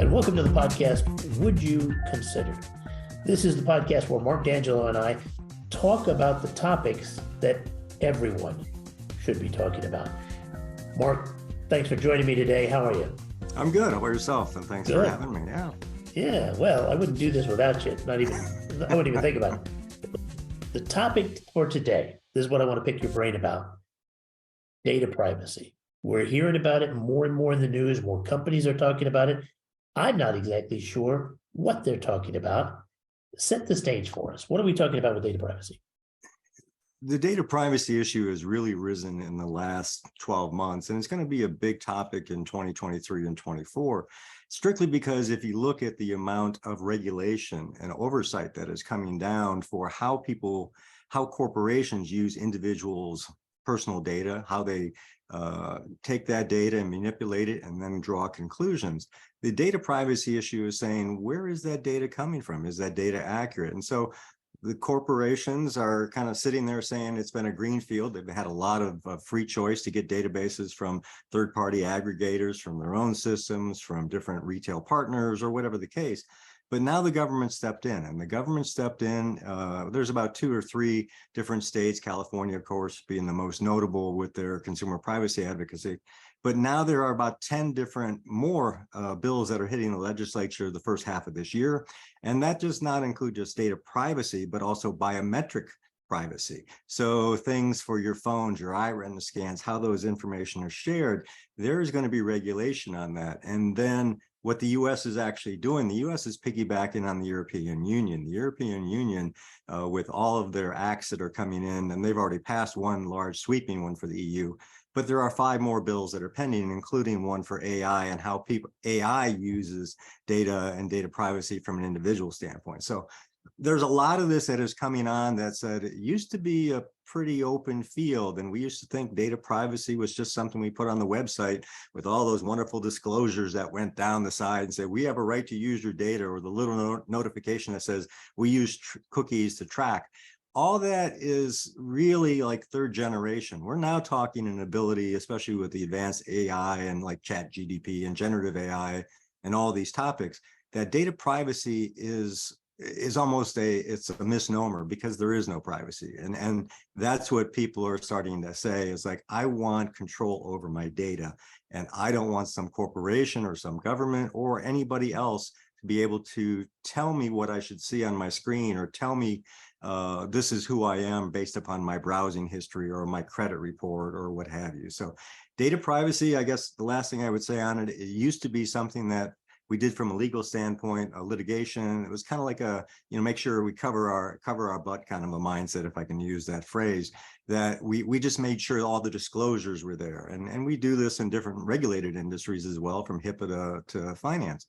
and welcome to the podcast, Would You Consider? This is the podcast where Mark Dangelo and I talk about the topics that everyone should be talking about. Mark, thanks for joining me today. How are you? I'm good. How about yourself? And thanks for having me. Yeah, well, I wouldn't do this without you. I wouldn't even think about it. The topic for today, this is what I want to pick your brain about. Data privacy. We're hearing about it more and more in the news. More companies are talking about it. I'm not exactly sure what they're talking about. Set the stage for us. What are we talking about with data privacy? The data privacy issue has really risen in the last 12 months, and it's going to be a big topic in 2023 and 24, strictly because if you look at the amount of regulation and oversight that is coming down for how corporations use individuals' personal data, how they take that data and manipulate it and then draw conclusions. The data privacy issue is saying, where is that data coming from? Is that data accurate? And so the corporations are kind of sitting there saying it's been a green field. They've had a lot of free choice to get databases from third-party aggregators, from their own systems, from different retail partners, or whatever the case. But now the government stepped in, and the government stepped in. There's about 2 or 3 different states, California, of course, being the most notable with their consumer privacy advocacy. But now there are about 10 different more bills that are hitting the legislature the first half of this year. And that does not include just data privacy, but also biometric privacy. So things for your phones, your eye retina scans, how those information are shared, there's going to be regulation on that. And then what the U.S. is actually doing, the U.S. is piggybacking on the European Union. The European Union, with all of their acts that are coming in, and they've already passed one large sweeping one for the EU, but there are 5 more bills that are pending, including one for AI and how AI uses data and data privacy from an individual standpoint. So there's a lot of this that is coming on that said it used to be a pretty open field, and we used to think data privacy was just something we put on the website with all those wonderful disclosures that went down the side and said we have a right to use your data, or the little notification that says we use cookies to track. All that is really like 3rd generation. We're now talking an ability, especially with the advanced AI and like ChatGPT and generative AI and all these topics, that data privacy is almost it's a misnomer, because there is no privacy. And that's what people are starting to say is like, I want control over my data, and I don't want some corporation or some government or anybody else to be able to tell me what I should see on my screen, or tell me this is who I am based upon my browsing history or my credit report or what have you. So data privacy, I guess the last thing I would say on it, it used to be something that we did from a legal standpoint, a litigation. It was kind of like a, make sure we cover our butt kind of a mindset, if I can use that phrase, that we just made sure all the disclosures were there. And we do this in different regulated industries as well, from HIPAA to finance.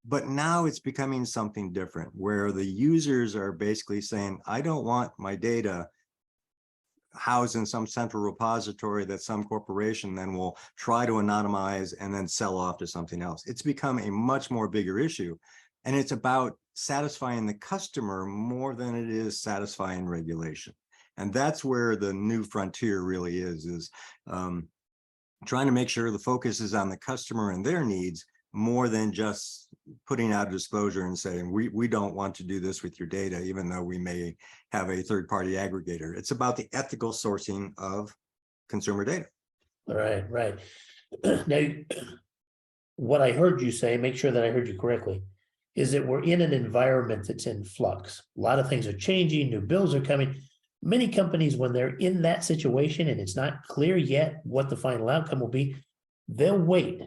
But now it's becoming something different, where the users are basically saying, I don't want my data housed in some central repository that some corporation then will try to anonymize and then sell off to something else. It's become a much more bigger issue, and it's about satisfying the customer more than it is satisfying regulation. And that's where the new frontier really is trying to make sure the focus is on the customer and their needs, more than just putting out a disclosure and saying, we don't want to do this with your data, even though we may have a third-party aggregator. It's about the ethical sourcing of consumer data. Right. Now, what I heard you say, make sure that I heard you correctly, is that we're in an environment that's in flux. A lot of things are changing, new bills are coming. Many companies, when they're in that situation and it's not clear yet what the final outcome will be, they'll wait.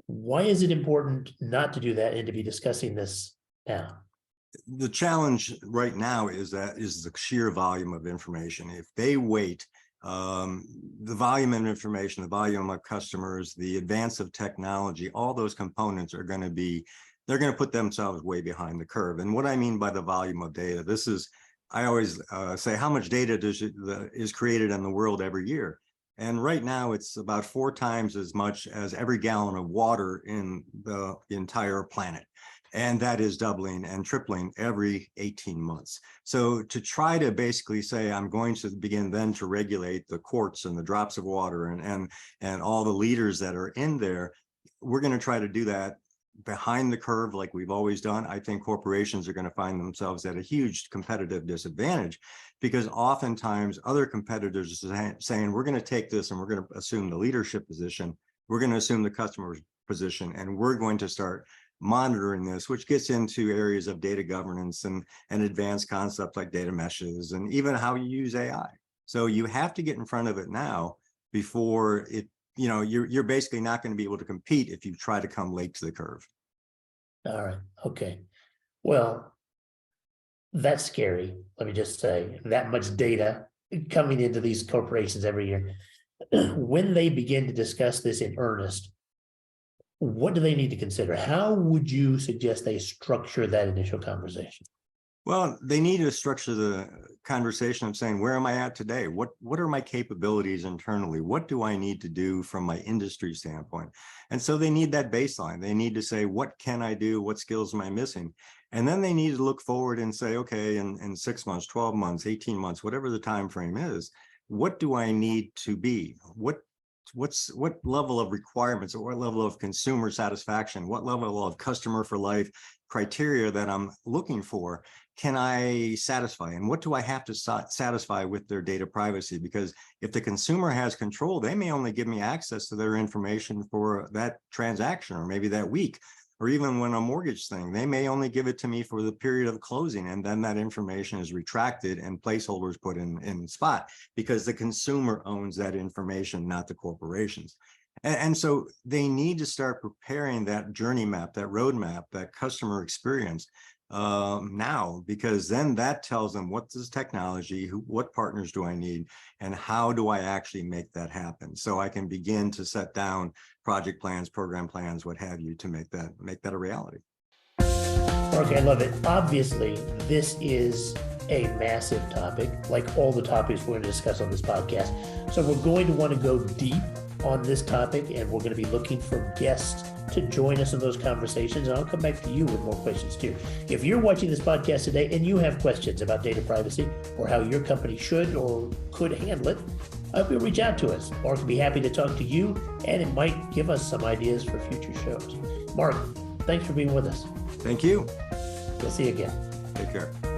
Why is it important not to do that and to be discussing this now? The challenge right now is the sheer volume of information. If they wait, the volume of information, the volume of customers, the advance of technology, all those components are going to they're going to put themselves way behind the curve. And what I mean by the volume of data, I always say, how much data is created in the world every year? And right now it's about 4 times as much as every gallon of water in the entire planet. And that is doubling and tripling every 18 months. So to try to basically say, I'm going to begin then to regulate the quarts and the drops of water and all the liters that are in there, we're going to try to do that behind the curve like we've always done, I think corporations are going to find themselves at a huge competitive disadvantage, because oftentimes other competitors are saying, we're going to take this and we're going to assume the leadership position, we're going to assume the customer position, and we're going to start monitoring this, which gets into areas of data governance and advanced concepts like data meshes and even how you use AI. So you have to get in front of it now before it, you're basically not going to be able to compete if you try to come late to the curve. All right. Okay. Well, that's scary. Let me just say, that much data coming into these corporations every year. When they begin to discuss this in earnest, what do they need to consider? How would you suggest they structure that initial conversation? Well, they need to structure the conversation of saying, where am I at today? What are my capabilities internally? What do I need to do from my industry standpoint? And so they need that baseline. They need to say, what can I do? What skills am I missing? And then they need to look forward and say, okay, in 6 months, 12 months, 18 months, whatever the time frame is, what do I need to be? What level of requirements, or what level of consumer satisfaction, what level of customer for life criteria that I'm looking for can I satisfy, and what do I have to satisfy with their data privacy? Because if the consumer has control, they may only give me access to their information for that transaction, or maybe that week, or even when a mortgage thing, they may only give it to me for the period of closing, and then that information is retracted and placeholders put in spot, because the consumer owns that information, not the corporations. And so they need to start preparing that journey map, that roadmap, that customer experience now, because then that tells them what is technology, what partners do I need, and how do I actually make that happen, so I can begin to set down project plans, program plans, what have you, to make that a reality. Okay, I love it. Obviously, this is a massive topic, like all the topics we're going to discuss on this podcast. So we're going to want to go deep on this topic, and we're going to be looking for guests to join us in those conversations. And I'll come back to you with more questions too. If you're watching this podcast today and you have questions about data privacy or how your company should or could handle it, I hope you'll reach out to us. Mark will be happy to talk to you, and it might give us some ideas for future shows. Mark, thanks for being with us. Thank you. We'll see you again. Take care.